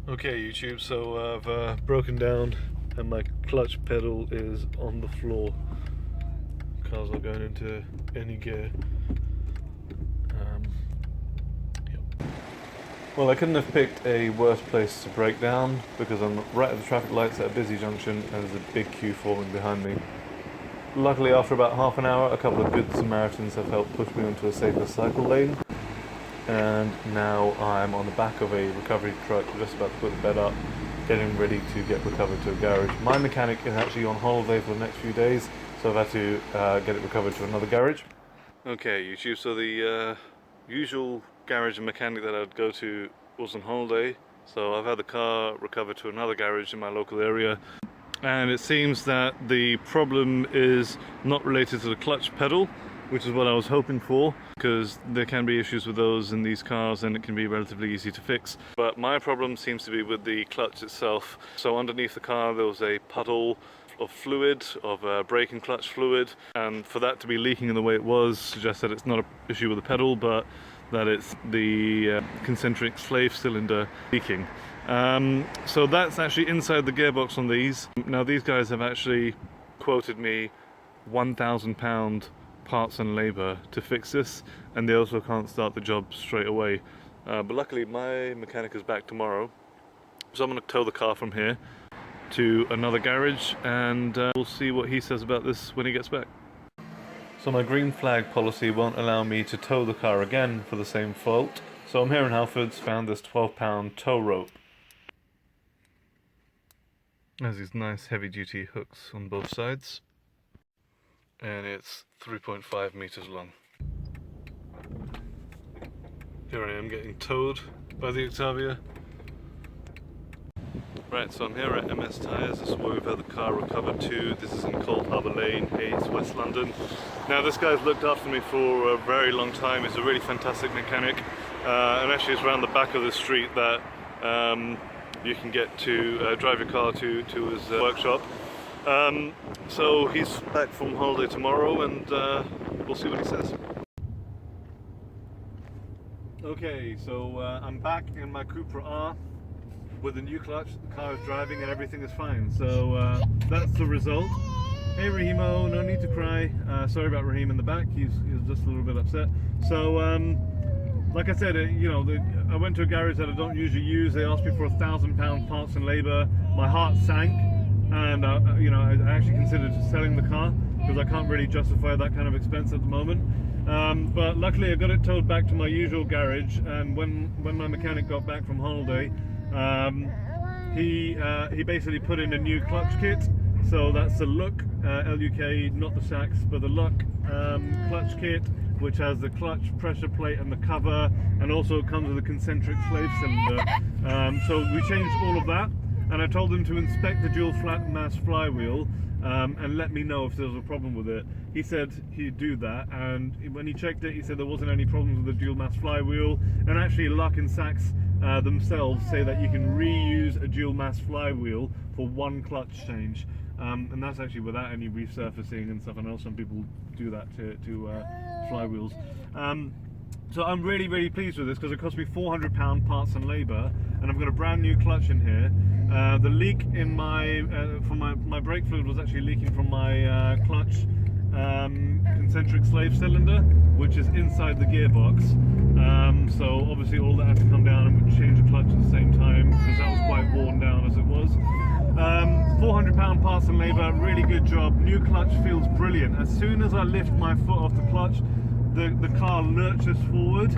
Okay YouTube, so I've broken down and my clutch pedal is on the floor. Car's not going into any gear. Yep. Well, I couldn't have picked a worse place to break down because I'm right at the traffic lights at a busy junction and there's a big queue forming behind me. Luckily, after about half an hour, a couple of good Samaritans have helped push me onto a safer cycle lane. And now I'm on the back of a recovery truck, just about to put the bed up, getting ready to get recovered to a garage. My mechanic is actually on holiday for the next few days, so I've had to get it recovered to another garage. Okay, YouTube, so the usual garage and mechanic that I'd go to was on holiday, so I've had the car recovered to another garage in my local area. And it seems that the problem is not related to the clutch pedal, which is what I was hoping for, because there can be issues with those in these cars and it can be relatively easy to fix. But my problem seems to be with the clutch itself. So underneath the car there was a puddle of fluid, of brake and clutch fluid, and for that to be leaking in the way it was suggests that it's not an issue with the pedal, but that it's the concentric slave cylinder leaking. So that's actually inside the gearbox on these. Now these guys have actually quoted me £1,000 parts and labour to fix this, and they also can't start the job straight away. But luckily my mechanic is back tomorrow, so I'm going to tow the car from here to another garage and we'll see what he says about this when he gets back. So my green flag policy won't allow me to tow the car again for the same fault, so I'm here in Halfords, found this £12 tow rope. There's these nice heavy duty hooks on both sides, and it's 3.5 meters long. Here I am getting towed by the Octavia. Right, so I'm here at MS Tyres. This is where we've had the car recovered to. This is in Cold Harbour Lane, Hayes, West London. Now this guy's looked after me for a very long time. He's a really fantastic mechanic, and actually it's around the back of the street that you can get to drive your car to his workshop. So he's back from holiday tomorrow and we'll see what he says. Okay, so I'm back in my Cupra R with a new clutch. The car is driving and everything is fine. So that's the result. Hey Rahimo, no need to cry. Sorry about Raheem in the back, he's just a little bit upset. So like I said, I went to a garage that I don't usually use. They asked me for £1,000 parts and labour. My heart sank. And I actually considered selling the car because I can't really justify that kind of expense at the moment. But luckily I got it towed back to my usual garage, and when my mechanic got back from holiday, he basically put in a new clutch kit. So that's the Look LUK, not the Sachs, but the Look clutch kit, which has the clutch pressure plate and the cover, and also it comes with a concentric slave cylinder. So we changed all of that. And I told him to inspect the dual flat mass flywheel and let me know if there was a problem with it. He said he'd do that, and when he checked it, he said there wasn't any problems with the dual mass flywheel. And actually Luck and Sachs themselves say that you can reuse a dual mass flywheel for one clutch change. And that's actually without any resurfacing and stuff. I know some people do that to flywheels. So I'm really, really pleased with this because it cost me £400 parts and labour, and I've got a brand new clutch in here. The leak in my brake fluid was actually leaking from my clutch concentric slave cylinder, which is inside the gearbox. So obviously all that had to come down and we changed the clutch at the same time because that was quite worn down as it was. £400 parts and labour, really good job. New clutch feels brilliant. As soon as I lift my foot off the clutch, the car lurches forward,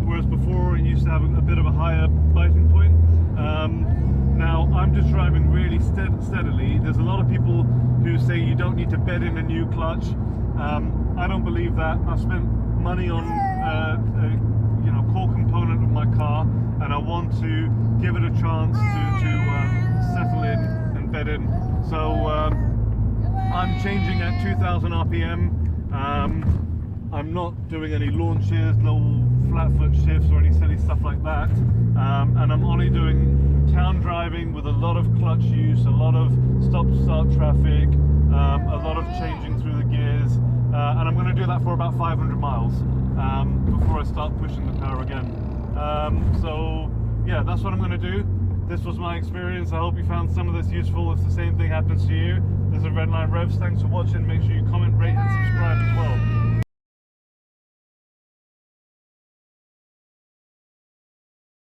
whereas before it used to have a bit of a higher biting point. Now I'm just driving really steadily. There's a lot of people who say you don't need to bed in a new clutch. I don't believe that. I've spent money on a core component of my car, and I want to give it a chance to settle in and bed in. So I'm changing at 2000 RPM. I'm not doing any launches, no flat foot shifts or any silly stuff like that, and I'm only doing town driving with a lot of clutch use, a lot of stop-start traffic, a lot of changing through the gears, and I'm going to do that for about 500 miles before I start pushing the car again. So yeah, that's what I'm going to do. this was my experience. I hope you found some of this useful. If the same thing happens to you, this is Redline Revs. Thanks for watching. Make sure you comment, rate and subscribe as well.